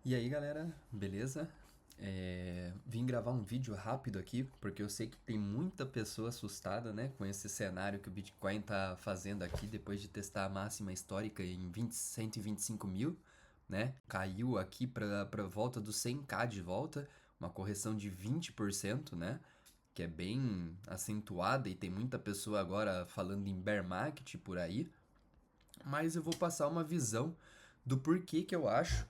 E aí galera, beleza? Vim gravar um vídeo rápido aqui, porque eu sei que tem muita pessoa assustada, né, com esse cenário que o Bitcoin tá fazendo aqui depois de testar a máxima histórica em 125 mil, né? Caiu aqui para volta dos 100k de volta, uma correção de 20%, né? Que é bem acentuada e tem muita pessoa agora falando em bear market por aí, mas eu vou passar uma visão do porquê que eu acho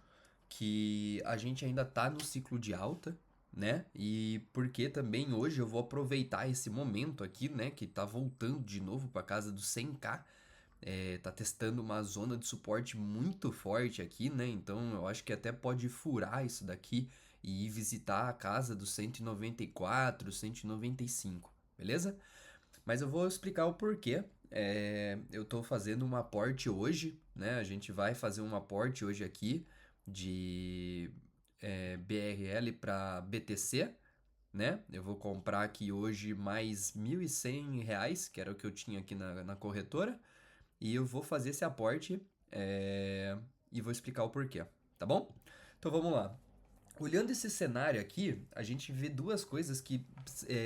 que a gente ainda tá no ciclo de alta, né? E porque também hoje eu vou aproveitar esse momento aqui, né, que tá voltando de novo para casa dos 100k, tá testando uma zona de suporte muito forte aqui, né? Então eu acho que até pode furar isso daqui e ir visitar a casa dos 194, 195, beleza? Mas eu vou explicar o porquê. Eu estou fazendo um aporte hoje, né? A gente vai fazer um aporte hoje aqui de BRL para BTC, né? Eu vou comprar aqui hoje mais R$ 1.100, que era o que eu tinha aqui na corretora, e eu vou fazer esse aporte e vou explicar o porquê, tá bom? Então vamos lá. Olhando esse cenário aqui, a gente vê duas coisas que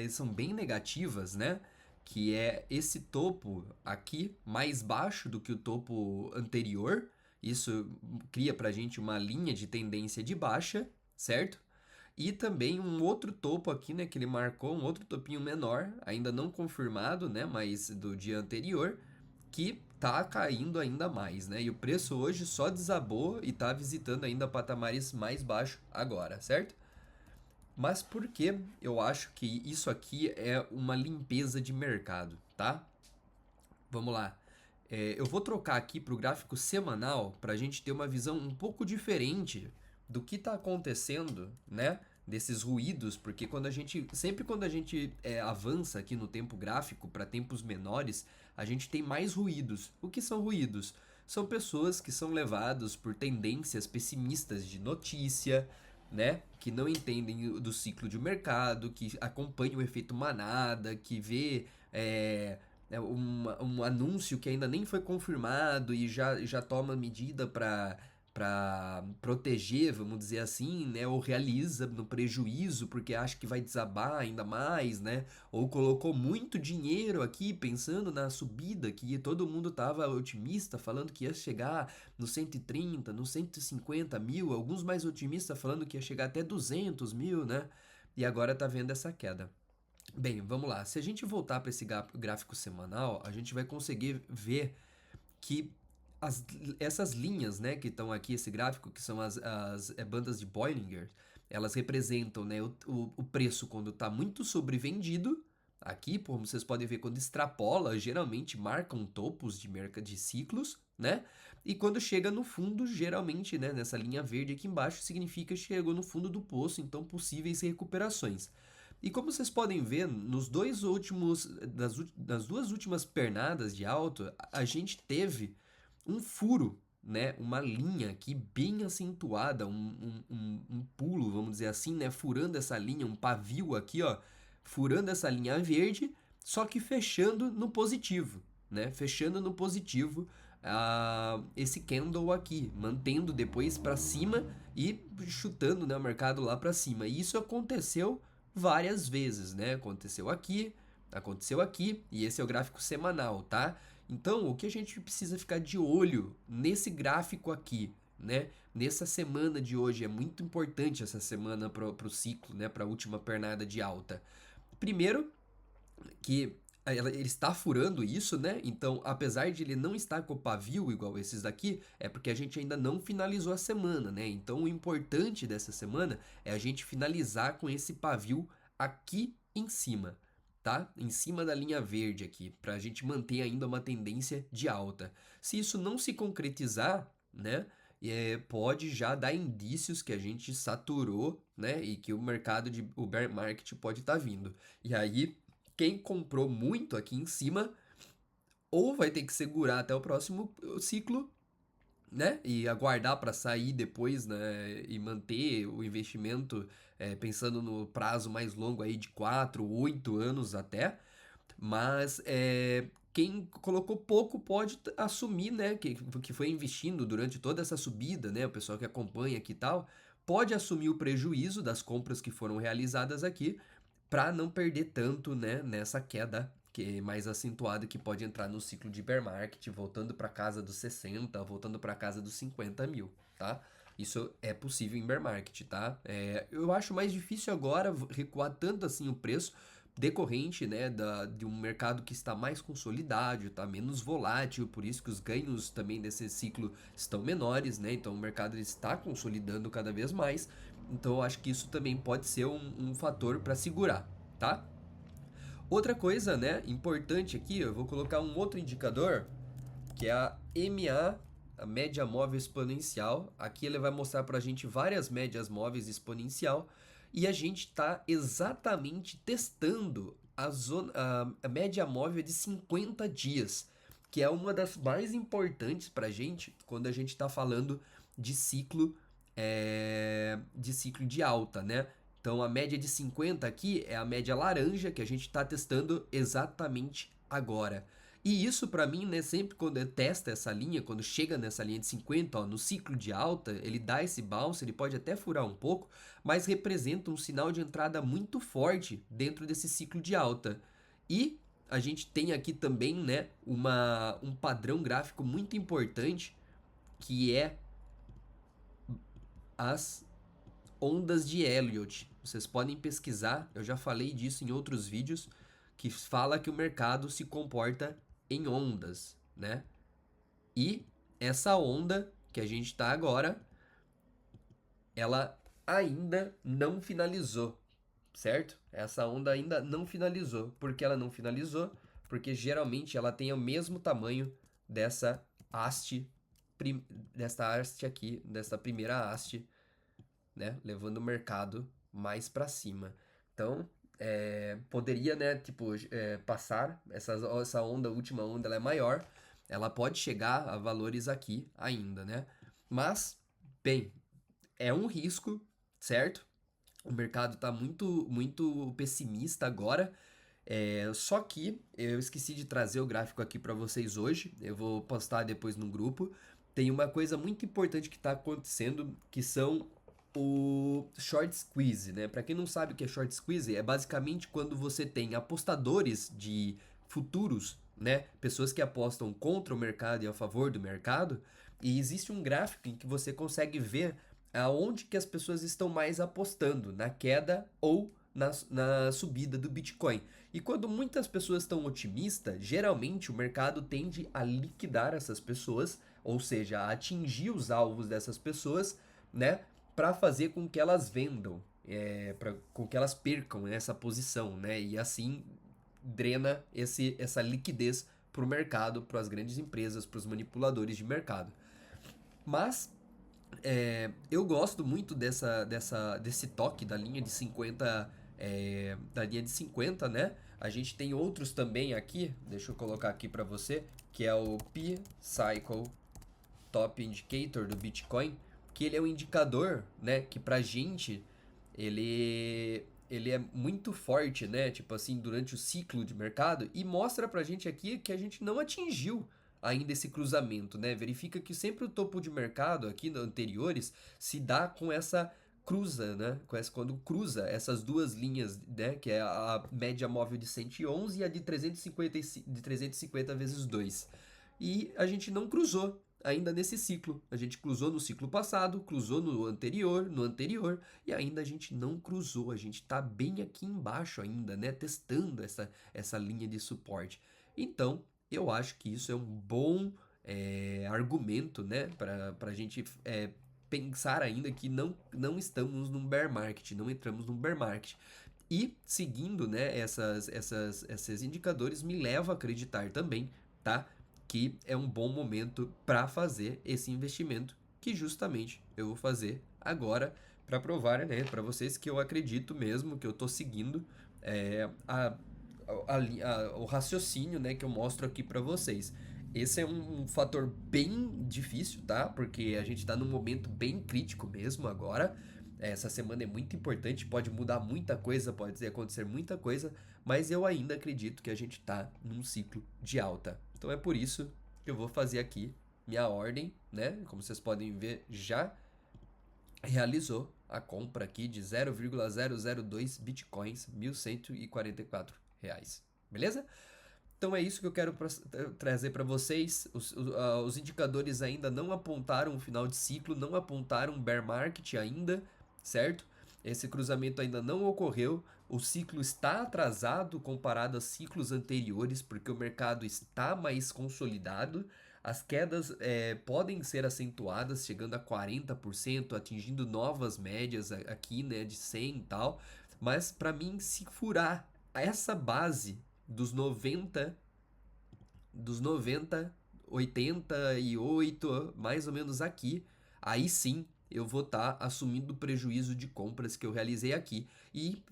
são bem negativas, né? Que é esse topo aqui mais baixo do que o topo anterior. Isso cria pra gente uma linha de tendência de baixa, certo? E também um outro topo aqui, né? Que ele marcou um outro topinho menor, ainda não confirmado, né? Mas do dia anterior, que tá caindo ainda mais, né? E o preço hoje só desabou e tá visitando ainda patamares mais baixos agora, certo? Mas por que eu acho que isso aqui é uma limpeza de mercado, tá? Vamos lá. Eu vou trocar aqui para o gráfico semanal para a gente ter uma visão um pouco diferente do que está acontecendo, né? Desses ruídos, porque sempre quando a gente avança aqui no tempo gráfico para tempos menores, a gente tem mais ruídos. O que são ruídos? São pessoas que são levadas por tendências pessimistas de notícia, né? Que não entendem do ciclo de mercado, que acompanham o efeito manada, que vê um anúncio que ainda nem foi confirmado e já toma medida para proteger, vamos dizer assim, né? Ou realiza no prejuízo porque acha que vai desabar ainda mais, né? Ou colocou muito dinheiro aqui pensando na subida que todo mundo tava otimista, falando que ia chegar no 130, no 150 mil, alguns mais otimistas falando que ia chegar até 200 mil, né? E agora tá vendo essa queda. Bem, vamos lá. Se a gente voltar para esse gráfico semanal, a gente vai conseguir ver que essas linhas, né, que estão aqui, esse gráfico, que são as bandas de Bollinger, elas representam, né, o preço quando está muito sobrevendido. Aqui, como vocês podem ver, quando extrapola, geralmente marcam topos de ciclos, né? E quando chega no fundo, geralmente, né, nessa linha verde aqui embaixo, significa que chegou no fundo do poço, então possíveis recuperações. E como vocês podem ver, nos dois últimos, das duas últimas pernadas de alto, a gente teve um furo, né? Uma linha aqui bem acentuada, um pulo, vamos dizer assim, né? Furando essa linha, um pavio aqui, ó, furando essa linha verde, só que fechando no positivo, né? Fechando no positivo esse candle aqui, mantendo depois para cima e chutando, né, o mercado lá para cima. E isso aconteceu várias vezes, né? Aconteceu aqui, e esse é o gráfico semanal, tá? Então, o que a gente precisa ficar de olho nesse gráfico aqui, né? Nessa semana de hoje, é muito importante essa semana para o ciclo, né? Para a última pernada de alta. Primeiro, que ele está furando isso, né? Então, apesar de ele não estar com o pavio igual esses daqui, é porque a gente ainda não finalizou a semana, né? Então, o importante dessa semana é a gente finalizar com esse pavio aqui em cima, tá? Em cima da linha verde aqui, para a gente manter ainda uma tendência de alta. Se isso não se concretizar, né? Pode já dar indícios que a gente saturou, né? E que o bear market pode estar vindo. E aí quem comprou muito aqui em cima ou vai ter que segurar até o próximo ciclo, né? E aguardar para sair depois, né? E manter o investimento pensando no prazo mais longo aí de 4, 8 anos até. Mas quem colocou pouco pode assumir, né? Que foi investindo durante toda essa subida, né? O pessoal que acompanha aqui e tal, pode assumir o prejuízo das compras que foram realizadas aqui para não perder tanto, né, nessa queda que é mais acentuada que pode entrar no ciclo de bear market, voltando para casa dos 60, voltando para casa dos 50 mil, tá? Isso é possível em bear market, tá? Eu acho mais difícil agora recuar tanto assim o preço, decorrente, né, de um mercado que está mais consolidado, está menos volátil, por isso que os ganhos também desse ciclo estão menores, né? Então o mercado está consolidando cada vez mais. Então eu acho que isso também pode ser um fator para segurar, tá? Outra coisa, né, importante aqui, eu vou colocar um outro indicador, que é a MA, a média móvel exponencial. Aqui ele vai mostrar para a gente várias médias móveis exponencial e a gente está exatamente testando a média móvel de 50 dias, que é uma das mais importantes para a gente quando a gente está falando de ciclo de alta, né? Então a média de 50 aqui é a média laranja que a gente está testando exatamente agora. E isso para mim, né, sempre quando eu testo essa linha, quando chega nessa linha de 50, ó, no ciclo de alta, ele dá esse bounce, ele pode até furar um pouco, mas representa um sinal de entrada muito forte dentro desse ciclo de alta. E a gente tem aqui também, né, um padrão gráfico muito importante, que é as ondas de Elliott. Vocês podem pesquisar, eu já falei disso em outros vídeos, que fala que o mercado se comporta em ondas, né? E essa onda que a gente está agora, ela ainda não finalizou, certo? Essa onda ainda não finalizou. Por que ela não finalizou? Porque geralmente ela tem o mesmo tamanho dessa haste, desta haste aqui, dessa primeira haste, né, levando o mercado mais para cima. Então, poderia, né, tipo, passar essa onda, a última onda, ela é maior, ela pode chegar a valores aqui ainda, né? Mas, bem, é um risco, certo? O mercado está muito, muito pessimista agora. Só que eu esqueci de trazer o gráfico aqui para vocês hoje. Eu vou postar depois no grupo. Tem uma coisa muito importante que está acontecendo, que são o short squeeze, né? Para quem não sabe o que é short squeeze, é basicamente quando você tem apostadores de futuros, né? Pessoas que apostam contra o mercado e a favor do mercado, e existe um gráfico em que você consegue ver aonde que as pessoas estão mais apostando, na queda ou na subida do Bitcoin. E quando muitas pessoas estão otimistas, geralmente o mercado tende a liquidar essas pessoas, ou seja, a atingir os alvos dessas pessoas, né? Para fazer com que elas vendam, com que elas percam essa posição, né? E assim drena essa liquidez para o mercado, para as grandes empresas, para os manipuladores de mercado. Mas eu gosto muito desse toque da linha de 50, né? A gente tem outros também aqui, deixa eu colocar aqui para você, que é o P-Cycle Top Indicator do Bitcoin, que ele é um indicador, né, que pra gente ele é muito forte, né, tipo assim, durante o ciclo de mercado e mostra pra gente aqui que a gente não atingiu ainda esse cruzamento, né? Verifica que sempre o topo de mercado aqui anteriores se dá com essa cruza, né? Quando cruza essas duas linhas, né, que é a média móvel de 111 e a de 350 vezes 2. E a gente não cruzou ainda nesse ciclo. A gente cruzou no ciclo passado, cruzou no anterior, e ainda a gente não cruzou. A gente está bem aqui embaixo ainda, né? Testando essa linha de suporte. Então, eu acho que isso é um bom argumento, né? Para a gente pensar ainda que não estamos num bear market, não entramos num bear market. E seguindo, né, esses indicadores me leva a acreditar também, tá? Que é um bom momento para fazer esse investimento que justamente eu vou fazer agora para provar, né, para vocês que eu acredito mesmo, que eu estou seguindo o raciocínio, né, que eu mostro aqui para vocês. Esse é um fator bem difícil, tá? Porque a gente está num momento bem crítico mesmo agora. Essa semana é muito importante, pode mudar muita coisa, pode acontecer muita coisa, mas eu ainda acredito que a gente está num ciclo de alta. Então é por isso que eu vou fazer aqui minha ordem, né? Como vocês podem ver, já realizou a compra aqui de 0,002 bitcoins, R$ 1.144, beleza? Então é isso que eu quero trazer para vocês. Os indicadores ainda não apontaram o final de ciclo, não apontaram bear market ainda, certo? Esse cruzamento ainda não ocorreu. O ciclo está atrasado comparado a ciclos anteriores, porque o mercado está mais consolidado. As quedas podem ser acentuadas, chegando a 40%, atingindo novas médias aqui, né, de 100 e tal. Mas para mim, se furar essa base dos 90, 88, mais ou menos aqui, aí sim eu vou estar assumindo o prejuízo de compras que eu realizei aqui e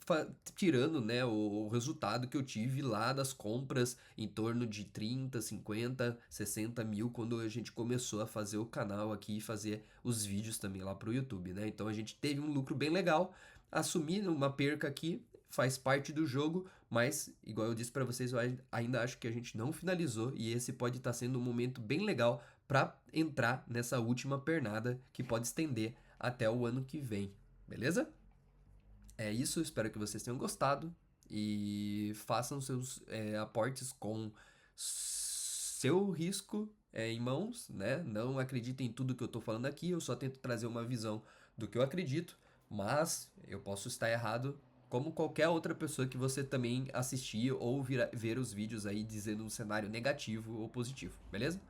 tirando, né, o resultado que eu tive lá das compras em torno de 30, 50, 60 mil quando a gente começou a fazer o canal aqui e fazer os vídeos também lá para o YouTube, né? Então a gente teve um lucro bem legal, assumir uma perca aqui faz parte do jogo, mas igual eu disse para vocês, eu ainda acho que a gente não finalizou e esse pode estar sendo um momento bem legal para entrar nessa última pernada que pode estender até o ano que vem, beleza? É isso, espero que vocês tenham gostado e façam seus aportes com seu risco em mãos, né? Não acreditem em tudo que eu estou falando aqui, eu só tento trazer uma visão do que eu acredito, mas eu posso estar errado, como qualquer outra pessoa que você também assistir ou ver os vídeos aí dizendo um cenário negativo ou positivo, beleza?